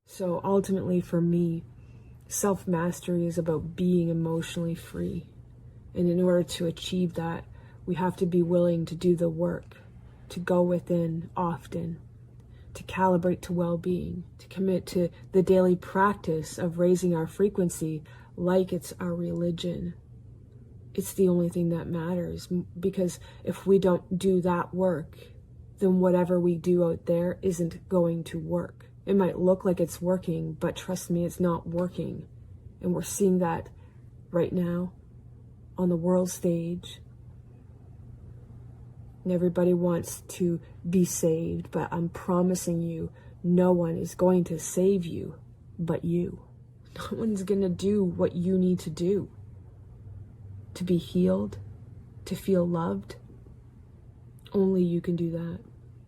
So ultimately for me, self-mastery is about being emotionally free. And in order to achieve that, we have to be willing to do the work, to go within often, to calibrate to well-being, to commit to the daily practice of raising our frequency like it's our religion. It's the only thing that matters, because if we don't do that work, then whatever we do out there isn't going to work. It might look like it's working, but trust me, it's not working. And we're seeing that right now on the world stage. And everybody wants to be saved, but I'm promising you, no one is going to save you but you. No one's going to do what you need to do to be healed, to feel loved. Only you can do that.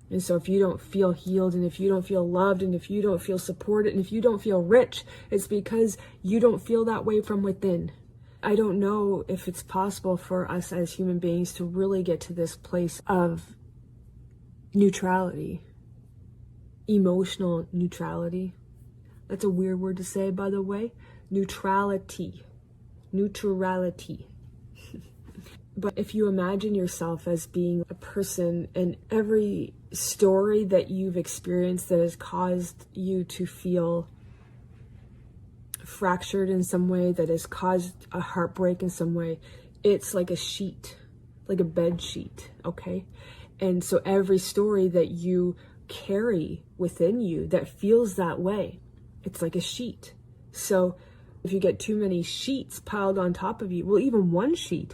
And so if you don't feel healed, and if you don't feel loved, and if you don't feel supported, and if you don't feel rich, it's because you don't feel that way from within. I don't know if it's possible for us as human beings to really get to this place of neutrality, emotional neutrality. That's a weird word to say, by the way. Neutrality. But if you imagine yourself as being a person, and every story that you've experienced that has caused you to feel fractured in some way, that has caused a heartbreak in some way, it's like a sheet, like a bed sheet, okay? And so every story that you carry within you that feels that way, it's like a sheet. So if you get too many sheets piled on top of you, well, even one sheet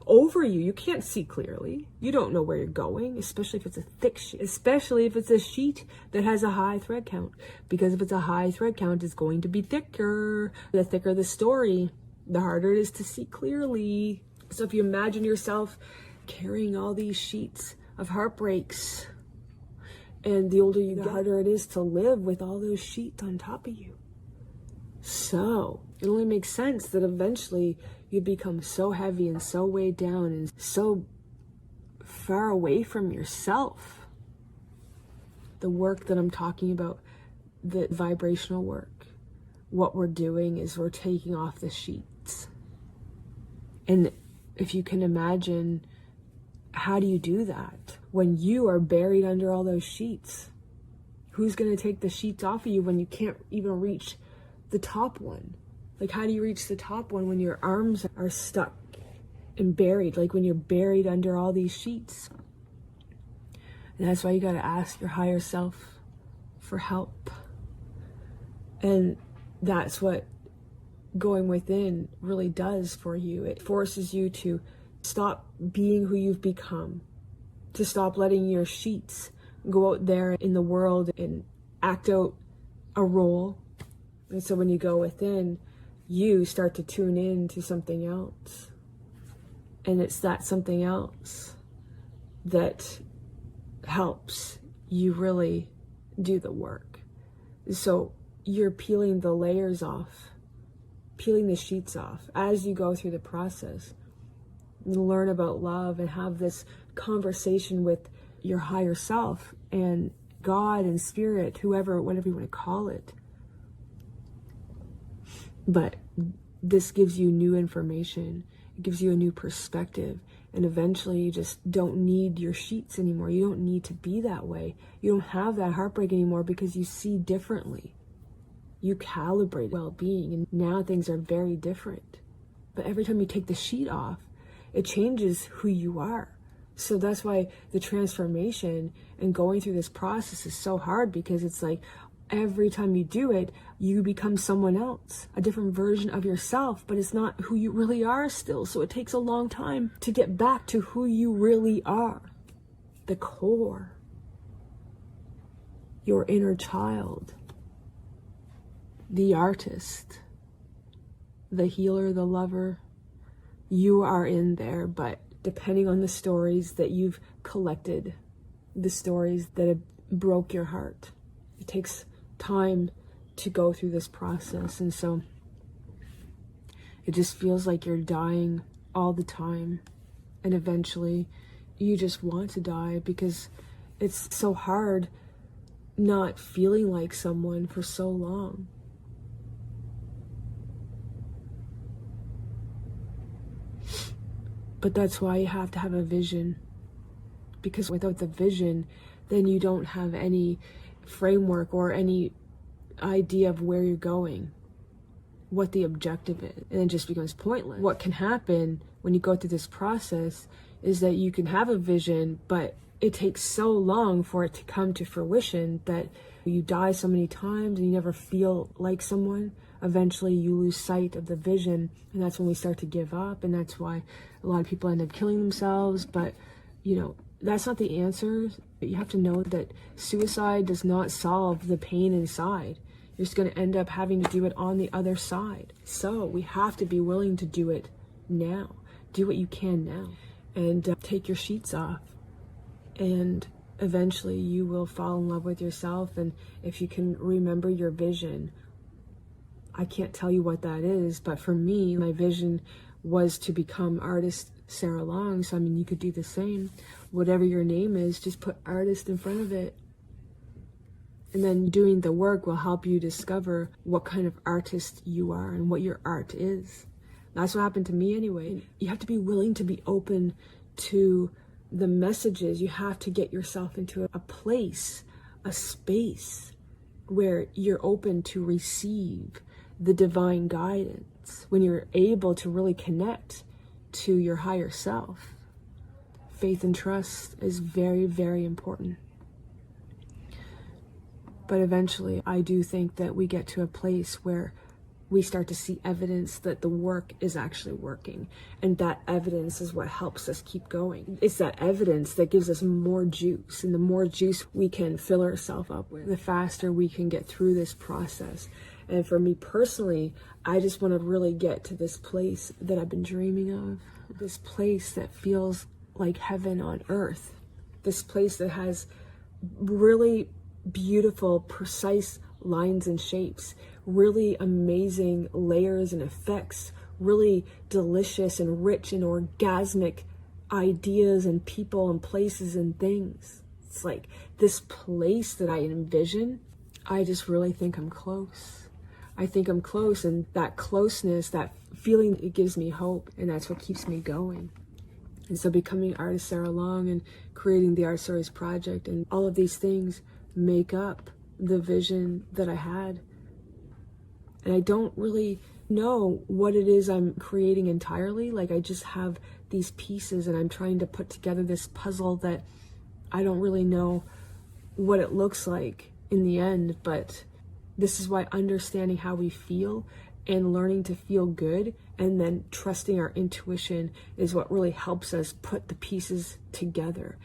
over you, you can't see clearly. You don't know where you're going, especially if it's a thick sheet, especially if it's a sheet that has a high thread count. Because if it's a high thread count, it's going to be thicker. The thicker the story, the harder it is to see clearly. So if you imagine yourself carrying all these sheets of heartbreaks, and the older you get, the harder it is to live with all those sheets on top of you. So it only makes sense that eventually you become so heavy and so weighed down and so far away from yourself. The work that I'm talking about, the vibrational work, what we're doing is we're taking off the sheets. And if you can imagine, how do you do that when you are buried under all those sheets? Who's going to take the sheets off of you when you can't even reach the top one? Like, how do you reach the top one when your arms are stuck and buried, like when you're buried under all these sheets? And that's why you got to ask your higher self for help. And that's what going within really does for you. It forces you to stop being who you've become, to stop letting your sheets go out there in the world and act out a role. And so when you go within, you start to tune in to something else. And it's that something else that helps you really do the work. So you're peeling the layers off, peeling the sheets off as you go through the process. And learn about love and have this conversation with your higher self and God and spirit, whoever, whatever you want to call it. But this gives you new information. It gives you a new perspective. And eventually you just don't need your sheets anymore. You don't need to be that way. You don't have that heartbreak anymore because you see differently. You calibrate well-being, and now things are very different. But every time you take the sheet off, it changes who you are. So that's why the transformation and going through this process is so hard, because it's like every time you do it, you become someone else, a different version of yourself, but it's not who you really are still. So it takes a long time to get back to who you really are, the core, your inner child, the artist, the healer, the lover. You are in there, but depending on the stories that you've collected, the stories that have broke your heart, it takes time to go through this process. And so it just feels like you're dying all the time. And eventually you just want to die because it's so hard not feeling like someone for so long. But that's why you have to have a vision, because without the vision, then you don't have any framework or any idea of where you're going, what the objective is, and it just becomes pointless. What can happen when you go through this process is that you can have a vision, but it takes so long for it to come to fruition that you die so many times and you never feel like someone. Eventually you lose sight of the vision, and that's when we start to give up, and that's why a lot of people end up killing themselves. But that's not the answer. You have to know that suicide does not solve the pain inside. You're just going to end up having to do it on the other side. So we have to be willing to do it now. Do what you can now, and take your sheets off, and eventually you will fall in love with yourself. And if you can remember your vision, I can't tell you what that is, but for me, my vision was to become artist Sarah Long. So you could do the same. Whatever your name is, just put artist in front of it. And then doing the work will help you discover what kind of artist you are and what your art is. That's what happened to me anyway. You have to be willing to be open to the messages. You have to get yourself into a place, a space where you're open to receive the divine guidance, when you're able to really connect to your higher self. Faith and trust is very, very important. But eventually, I do think that we get to a place where we start to see evidence that the work is actually working. And that evidence is what helps us keep going. It's that evidence that gives us more juice. And the more juice we can fill ourselves up with, the faster we can get through this process. And for me personally, I just want to really get to this place that I've been dreaming of. This place that feels like heaven on earth. This place that has really beautiful, precise lines and shapes, really amazing layers and effects, really delicious and rich and orgasmic ideas and people and places and things. It's like this place that I envision. I just really think I'm close. I think I'm close, and that closeness, that feeling, it gives me hope, and that's what keeps me going. And so becoming artist Sarah Long and creating the Art Stories Project and all of these things make up the vision that I had. And I don't really know what it is I'm creating entirely. Like, I just have these pieces and I'm trying to put together this puzzle that I don't really know what it looks like in the end. But this is why understanding how we feel and learning to feel good and then trusting our intuition is what really helps us put the pieces together.